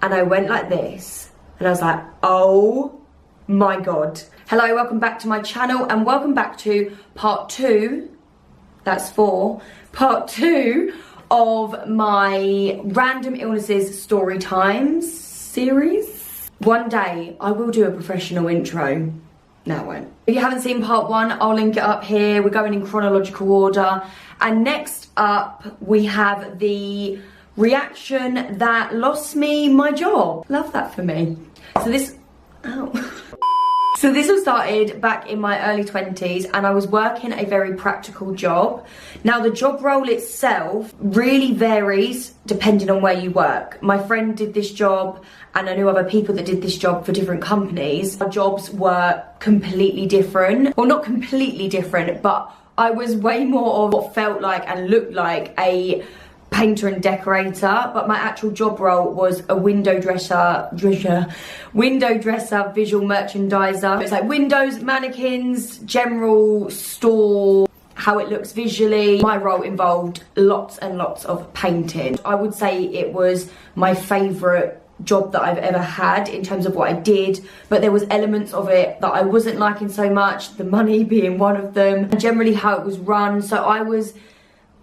and I went like this, and I was like, oh my God. Hello, welcome back to my channel, and welcome back to part 2, that's 4, part 2 of my random illnesses story times series. One day I will do a professional intro. No, I won't. If you haven't seen part 1, I'll link it up here. We're going in chronological order. And next up, we have the reaction that lost me my job. Love that for me. So this all started back in my early 20s, and I was working a very practical job. Now, the job role itself really varies depending on where you work. My friend did this job, and I knew other people that did this job for different companies. Our jobs were completely different. Well, not completely different, but I was way more of what felt like and looked like a painter and decorator, but my actual job role was a window dresser, visual merchandiser. It's like windows, mannequins, general store, how it looks visually. My role involved lots and lots of painting. I would say it was my favourite job that I've ever had in terms of what I did, but there was elements of it that I wasn't liking so much, the money being one of them, and generally how it was run. So I was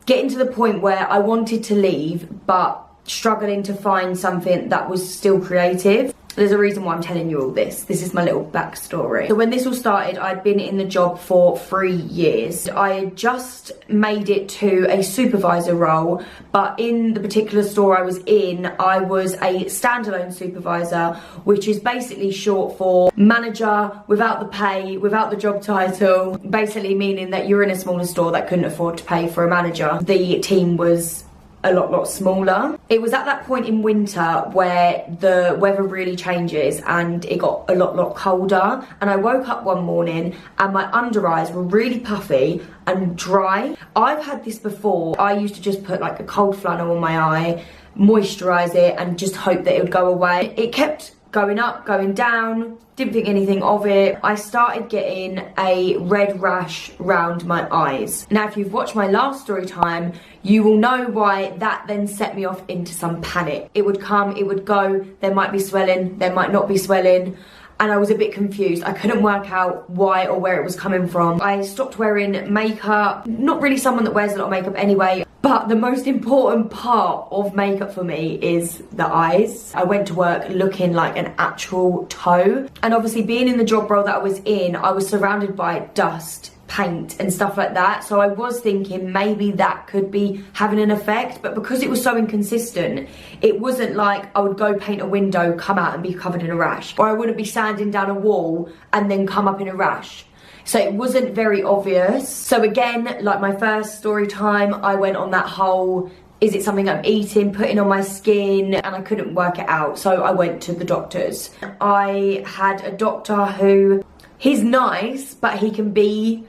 getting to the point where I wanted to leave, but struggling to find something that was still creative. There's a reason why I'm telling you all this. This is my little backstory. So when this all started, I'd been in the job for 3 years. I had just made it to a supervisor role, but in the particular store I was in, I was a standalone supervisor, which is basically short for manager without the pay, without the job title, basically meaning that you're in a smaller store that couldn't afford to pay for a manager. The team was a lot smaller. It was at that point in winter where the weather really changes and it got a lot colder, and I woke up one morning and my under eyes were really puffy and dry. I've had this before. I used to just put like a cold flannel on my eye, moisturize it, and just hope that it would go away. It kept going up, going down, didn't think anything of it. I started getting a red rash round my eyes. Now, if you've watched my last story time, you will know why that then set me off into some panic. It would come, it would go, there might be swelling, there might not be swelling, and I was a bit confused. I couldn't work out why or where it was coming from. I stopped wearing makeup. Not really someone that wears a lot of makeup anyway, but the most important part of makeup for me is the eyes. I went to work looking like an actual toe. And obviously being in the job role that I was in, I was surrounded by dust, paint and stuff like that. So I was thinking maybe that could be having an effect, but because it was so inconsistent, it wasn't like I would go paint a window, come out and be covered in a rash, or I wouldn't be sanding down a wall and then come up in a rash. So it wasn't very obvious. So again, like my first story time, I went on that whole, is it something I'm eating, putting on my skin, and I couldn't work it out. So I went to the doctors. I had a doctor who, he's nice, but he can be,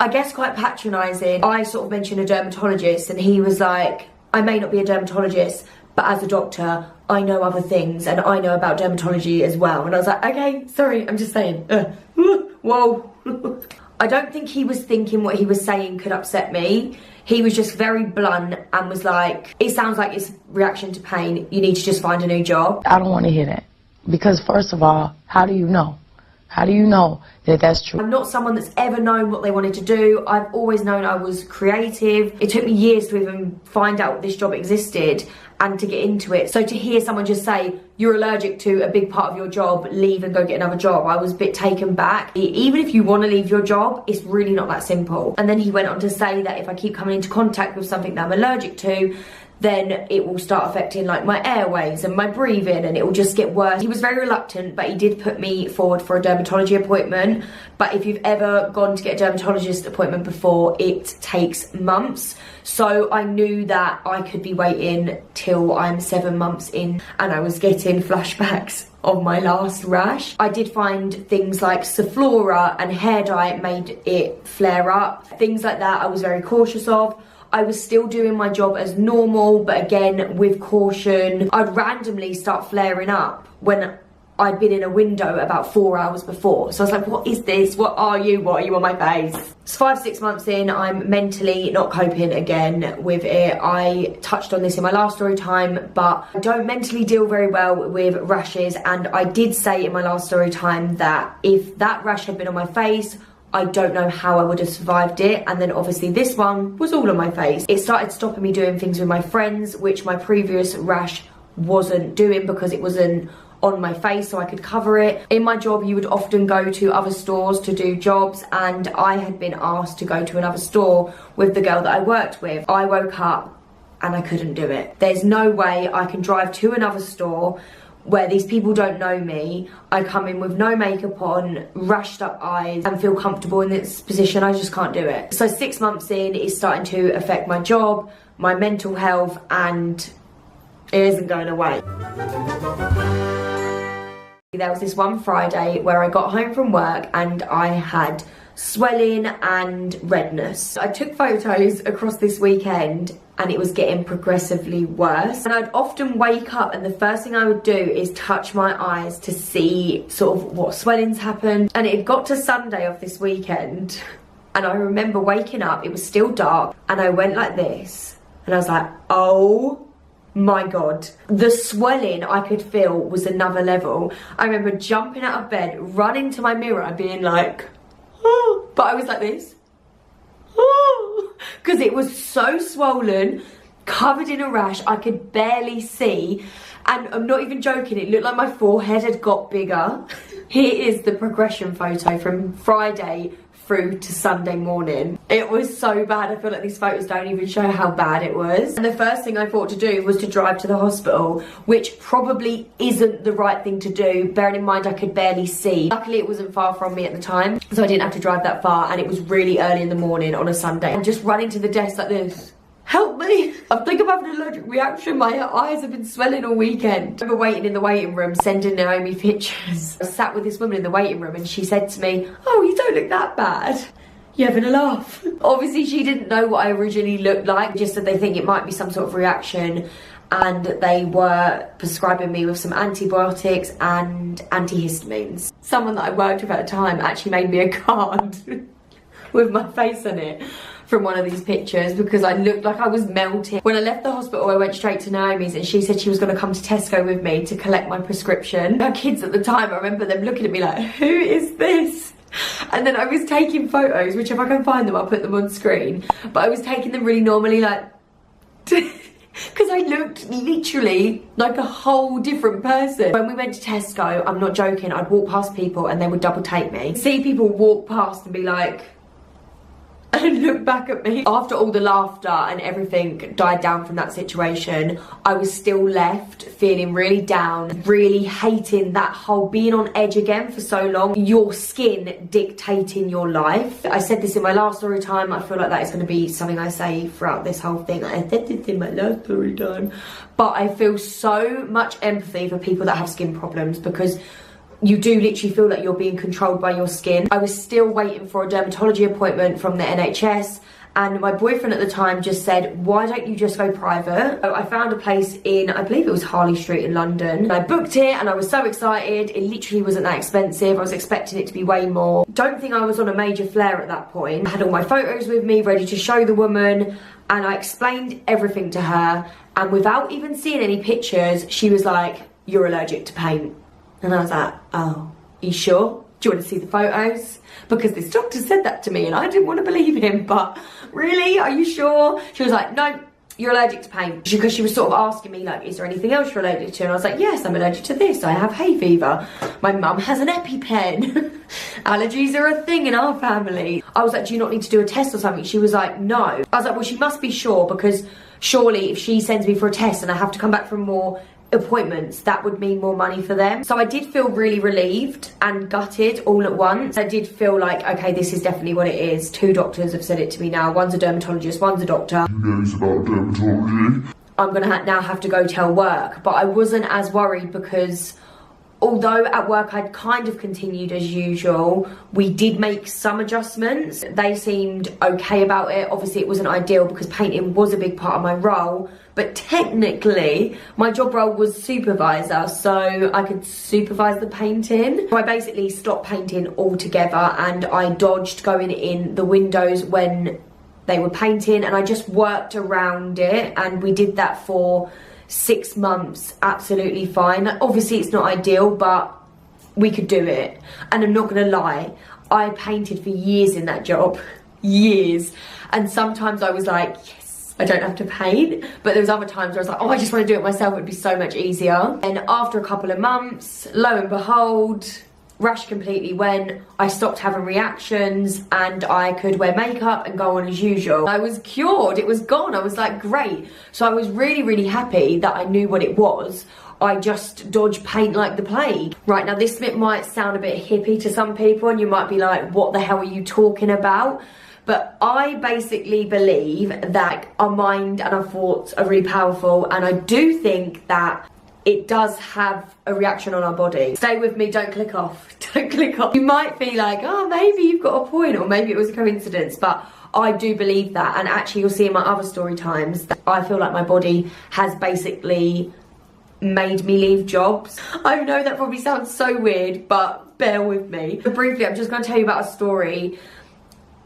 I guess, quite patronising. I sort of mentioned a dermatologist and he was like, I may not be a dermatologist, but as a doctor, I know other things and I know about dermatology as well. And I was like, okay, sorry, I'm just saying. Whoa. I don't think he was thinking what he was saying could upset me. He was just very blunt and was like, it sounds like it's reaction to pain. You need to just find a new job. I don't want to hear that. Because first of all, how do you know? How do you know that that's true? I'm not someone that's ever known what they wanted to do. I've always known I was creative. It took me years to even find out this job existed and to get into it. So to hear someone just say, you're allergic to a big part of your job, leave and go get another job, I was a bit taken back. Even if you want to leave your job, it's really not that simple. And then he went on to say that if I keep coming into contact with something that I'm allergic to, then it will start affecting like my airways and my breathing, and it will just get worse. He was very reluctant, but he did put me forward for a dermatology appointment. But if you've ever gone to get a dermatologist appointment before, it takes months. So I knew that I could be waiting till I'm 7 months in, and I was getting flashbacks of my last rash. I did find things like Sephora and hair dye made it flare up. Things like that I was very cautious of. I was still doing my job as normal, but again, with caution. I'd randomly start flaring up when I'd been in a window about 4 hours before. So I was like, what is this? What are you? What are you on my face? It's 5-6 months in, I'm mentally not coping again with it. I touched on this in my last story time, but I don't mentally deal very well with rashes, and I did say in my last story time that if that rash had been on my face, I don't know how I would have survived it. And then obviously this one was all on my face. It started stopping me doing things with my friends, which my previous rash wasn't doing because it wasn't on my face, so I could cover it. In my job, you would often go to other stores to do jobs, and I had been asked to go to another store with the girl that I worked with. I woke up and I couldn't do it. There's no way I can drive to another store where these people don't know me. I come in with no makeup on, rashed up eyes, and feel comfortable in this position. I just can't do it. So 6 months in, it's starting to affect my job, my mental health, and it isn't going away. There was this one Friday where I got home from work and I had swelling and redness. I took photos across this weekend and it was getting progressively worse. And I'd often wake up and the first thing I would do is touch my eyes to see sort of what swelling's happened. And it had got to Sunday of this weekend and I remember waking up, it was still dark, and I went like this and I was like, oh my God. The swelling I could feel was another level. I remember jumping out of bed, running to my mirror and being like, oh, but I was like this, oh, because it was so swollen, covered in a rash, I could barely see, and I'm not even joking, it looked like my forehead had got bigger. Here is the progression photo from Friday through to Sunday morning. It was so bad. I feel like these photos don't even show how bad it was. And the first thing I thought to do was to drive to the hospital, which probably isn't the right thing to do, bearing in mind I could barely see. Luckily it wasn't far from me at the time, so I didn't have to drive that far, and it was really early in the morning on a Sunday. I'm just running to the desk like this. Help me! I think I'm having an allergic reaction. My eyes have been swelling all weekend. I remember waiting in the waiting room, sending Naomi pictures. I sat with this woman in the waiting room and she said to me, oh, you don't look that bad. You having a laugh? Obviously she didn't know what I originally looked like, just that they think it might be some sort of reaction, and they were prescribing me with some antibiotics and antihistamines. Someone that I worked with at the time actually made me a card with my face on it from one of these pictures because I looked like I was melting. When I left the hospital, I went straight to Naomi's and she said she was going to come to Tesco with me to collect my prescription. Our kids at the time, I remember them looking at me like, who is this? And then I was taking photos, which if I can find them, I'll put them on screen. But I was taking them really normally, like, because I looked literally like a whole different person. When we went to Tesco, I'm not joking, I'd walk past people and they would double take me. See people walk past and be like, and look back at me. After all the laughter and everything died down from that situation, I was still left feeling really down, really hating that whole being on edge again for so long. Your skin dictating your life. I said this in my last story time. I feel like that is going to be something I say throughout this whole thing. I said this in my last story time. But I feel so much empathy for people that have skin problems because you do literally feel like you're being controlled by your skin. I was still waiting for a dermatology appointment from the NHS, and my boyfriend at the time just said, why don't you just go private? So I found a place in, I believe it was Harley Street in London. I booked it and I was so excited. It literally wasn't that expensive. I was expecting it to be way more. Don't think I was on a major flare at that point. I had all my photos with me ready to show the woman, and I explained everything to her, and without even seeing any pictures, she was like, you're allergic to paint. And I was like, oh, you sure? Do you want to see the photos? Because this doctor said that to me and I didn't want to believe him, but really, are you sure? She was like, no, you're allergic to paint. Because she was sort of asking me like, is there anything else you're allergic to? And I was like, yes, I'm allergic to this. I have hay fever. My mum has an EpiPen. Allergies are a thing in our family. I was like, do you not need to do a test or something? She was like, no. I was like, well, she must be sure, because surely if she sends me for a test and I have to come back for more appointments, that would mean more money for them. So I did feel really relieved and gutted all at once. I did feel like, okay, this is definitely what it is. 2 doctors have said it to me now. One's a dermatologist, one's a doctor. Who knows about dermatology? I'm gonna now have to go tell work. But I wasn't as worried because Although at work I'd kind of continued as usual, we did make some adjustments. They seemed okay about it. Obviously it wasn't ideal because painting was a big part of my role, but technically my job role was supervisor, so I could supervise the painting. So I basically stopped painting altogether and I dodged going in the windows when they were painting, and I just worked around it, and we did that for 6 months absolutely fine. Obviously it's not ideal, but we could do it. And I'm not gonna lie, I painted for years in that job, years, and sometimes I was like, yes, I don't have to paint, but there was other times where I was like, oh, I just want to do it myself, it'd be so much easier. And after a couple of months, lo and behold, rash completely went. I stopped having reactions and I could wear makeup and go on as usual. I was cured, it was gone. I was like, great. So I was really, really happy that I knew what it was. I just dodged paint like the plague. Right, now this bit might sound a bit hippie to some people and you might be like, what the hell are you talking about? But I basically believe that our mind and our thoughts are really powerful, and I do think that it does have a reaction on our body. Stay with me, don't click off, don't click off. You might feel like, oh, maybe you've got a point, or maybe it was a coincidence, but I do believe that. And actually you'll see in my other story times that I feel like my body has basically made me leave jobs. I know that probably sounds so weird, but bear with me. But briefly, I'm just gonna tell you about a story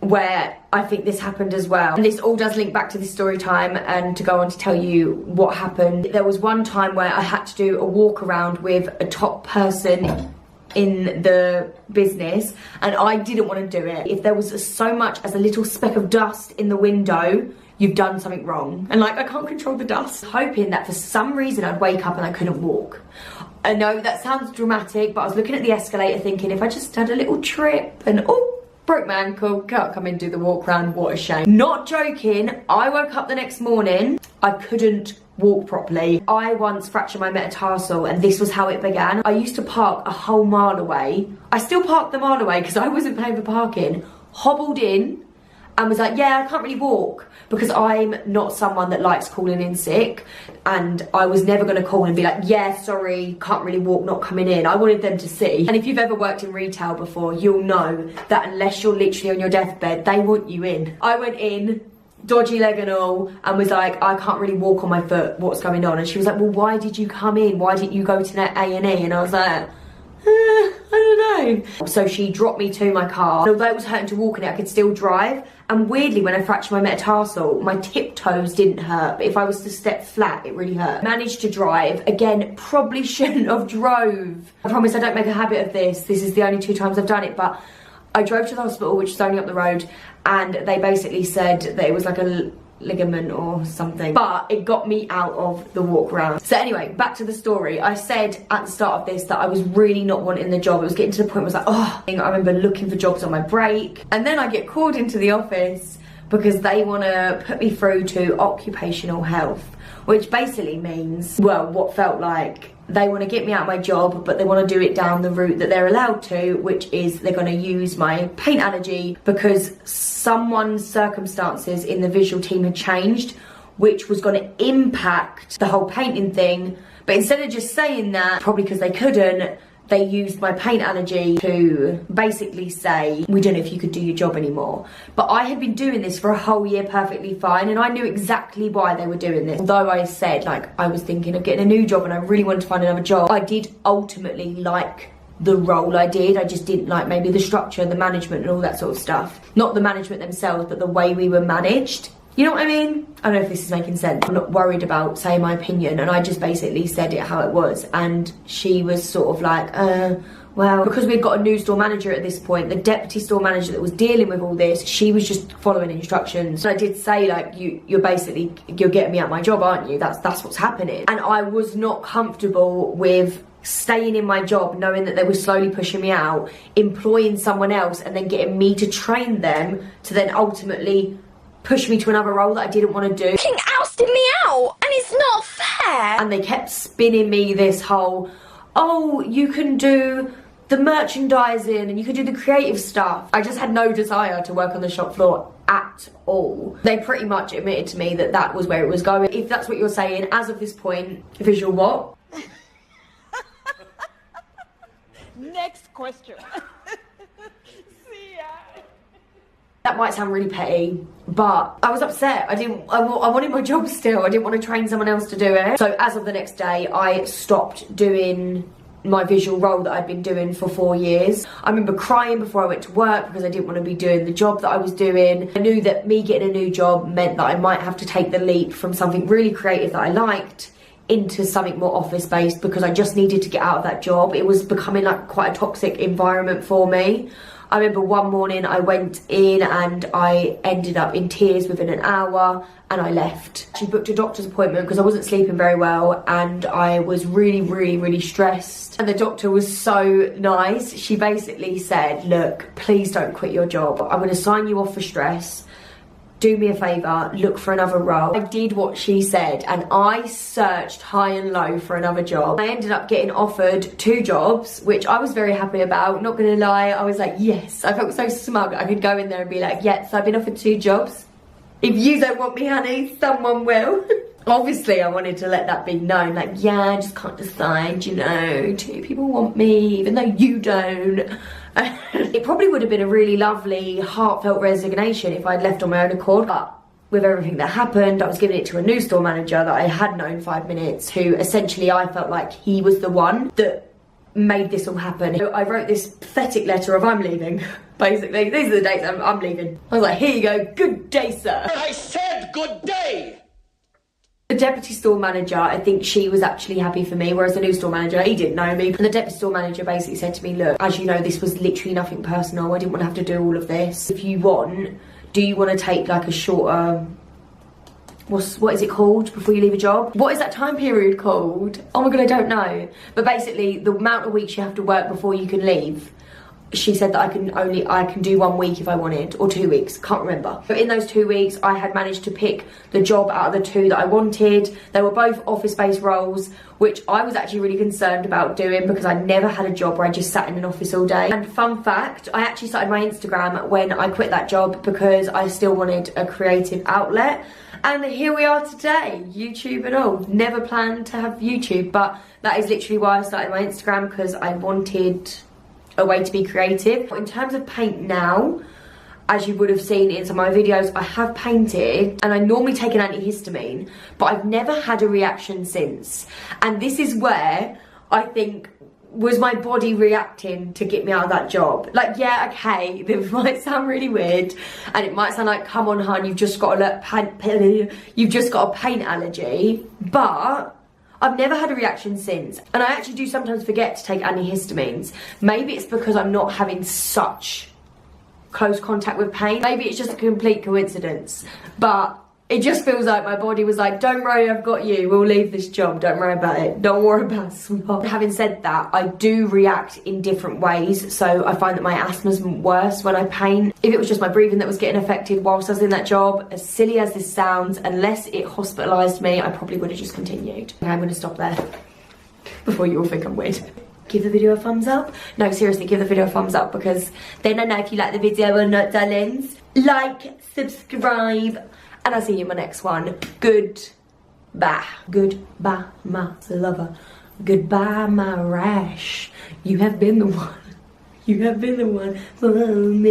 where I think this happened as well. And this all does link back to this story time and to go on to tell you what happened. There was one time where I had to do a walk around with a top person in the business and I didn't want to do it. If there was so much as a little speck of dust in the window, you've done something wrong. And like, I can't control the dust. Hoping that for some reason I'd wake up and I couldn't walk. I know that sounds dramatic, but I was looking at the escalator thinking if I just had a little trip and oh, broke my ankle, can't come in and do the walk round, what a shame. Not joking, I woke up the next morning, I couldn't walk properly. I once fractured my metatarsal and this was how it began. I used to park a whole mile away. I still parked the mile away because I wasn't paying for parking, hobbled in and was like, yeah, I can't really walk, because I'm not someone that likes calling in sick, and I was never gonna call and be like, yeah, sorry, can't really walk, not coming in. I wanted them to see. And if you've ever worked in retail before, you'll know that unless you're literally on your deathbed, they want you in. I went in, dodgy leg and all, and was like, I can't really walk on my foot, what's going on? And she was like, well, why did you come in? Why didn't you go to that A&E? And I was like, I don't know. So she dropped me to my car. And although it was hurting to walk in it, I could still drive. And weirdly, when I fractured my metatarsal, my tiptoes didn't hurt, but if I was to step flat, it really hurt. Managed to drive. Again, probably shouldn't have drove. I promise I don't make a habit of this. This is the only 2 times I've done it, but I drove to the hospital, which is only up the road, and they basically said that it was like a ligament or something, but it got me out of the walk round. So anyway, back to the story. I said at the start of this that I was really not wanting the job. It was getting to the point where I was like, oh, I remember looking for jobs on my break, and then I get called into the office because they want to put me through to occupational health, which basically means, well, what felt like they want to get me out of my job, but they want to do it down the route that they're allowed to, which is they're going to use my paint allergy because someone's circumstances in the visual team had changed, which was going to impact the whole painting thing. But instead of just saying that, probably because they couldn't, they used my paint allergy to basically say, we don't know if you could do your job anymore. But I had been doing this for a whole year perfectly fine, and I knew exactly why they were doing this. Although I said, like, I was thinking of getting a new job and I really wanted to find another job, I did ultimately like the role I did. I just didn't like maybe the structure, the management and all that sort of stuff. Not the management themselves, but the way we were managed. You know what I mean? I don't know if this is making sense. I'm not worried about saying my opinion, and I just basically said it how it was. And she was sort of like, well, because we'd got a new store manager at this point, the deputy store manager that was dealing with all this, she was just following instructions. So I did say, like, you're getting me out of my job, aren't you? That's what's happening. And I was not comfortable with staying in my job knowing that they were slowly pushing me out, employing someone else and then getting me to train them to then ultimately push me to another role that I didn't want to do. Fucking ousted me out, and it's not fair. And they kept spinning me this whole, oh, you can do the merchandising and you can do the creative stuff. I just had no desire to work on the shop floor at all. They pretty much admitted to me that that was where it was going. If that's what you're saying, as of this point, visual what? Next question. See ya. That might sound really petty, but I was upset. I wanted my job still. I didn't want to train someone else to do it. So as of the next day, I stopped doing my visual role that I'd been doing for 4 years. I remember crying before I went to work because I didn't want to be doing the job that I was doing. I knew that me getting a new job meant that I might have to take the leap from something really creative that I liked into something more office-based, because I just needed to get out of that job. It was becoming like quite a toxic environment for me. I remember one morning I went in and I ended up in tears within an hour and I left. She booked a doctor's appointment because I wasn't sleeping very well and I was really stressed. And the doctor was so nice. She basically said, look, please don't quit your job. I'm going to sign you off for stress. Do me a favour, look for another role. I did what she said and I searched high and low for another job. I ended up getting offered 2 jobs, which I was very happy about, not gonna lie. I was like, yes, I felt so smug. I could go in there and be like, yes, I've been offered 2 jobs. If you don't want me, honey, someone will. Obviously, I wanted to let that be known, like, yeah, I just can't decide, you know, 2 people want me, even though you don't. It probably would have been a really lovely, heartfelt resignation if I'd left on my own accord, but with everything that happened, I was giving it to a new store manager that I had known 5 minutes, who essentially I felt like he was the one that made this all happen. So I wrote this pathetic letter of I'm leaving, basically. These are the dates I'm leaving. I was like, here you go, good day, sir. I said good day! The deputy store manager, I think she was actually happy for me, whereas the new store manager, he didn't know me. And the deputy store manager basically said to me, look, as you know, this was literally nothing personal. I didn't want to have to do all of this. If you want, do you want to take like a shorter, what is it called before you leave a job? What is that time period called? Oh my God, I don't know. But basically, the amount of weeks you have to work before you can leave, she said that I can do 1 week if I wanted, or 2 weeks, can't remember. But in those 2 weeks, I had managed to pick the job out of the 2 that I wanted. They were both office-based roles, which I was actually really concerned about doing because I never had a job where I just sat in an office all day. And fun fact, I actually started my Instagram when I quit that job because I still wanted a creative outlet. And here we are today, YouTube and all. Never planned to have YouTube, but that is literally why I started my Instagram, because I wanted a way to be creative. In terms of paint now, as you would have seen in some of my videos, I have painted and I normally take an antihistamine, but I've never had a reaction since. And this is where I think was my body reacting to get me out of that job. Like, yeah, okay, this might sound really weird and it might sound like, come on, hun, you've just got a paint allergy, but I've never had a reaction since. And I actually do sometimes forget to take antihistamines. Maybe it's because I'm not having such close contact with pain. Maybe it's just a complete coincidence. But it just feels like my body was like, don't worry, I've got you. We'll leave this job. Don't worry about it. Don't worry about it, sweetheart. Having said that, I do react in different ways. So I find that my asthma's worse when I paint. If it was just my breathing that was getting affected whilst I was in that job, as silly as this sounds, unless it hospitalised me, I probably would have just continued. Okay, I'm going to stop there before you all think I'm weird. Give the video a thumbs up. No, seriously, give the video a thumbs up, because then I know if you like the video or not, darlings. Like, subscribe, and I'll see you in my next one. Goodbye. Goodbye, my lover. Goodbye, my rash. You have been the one. You have been the one for me.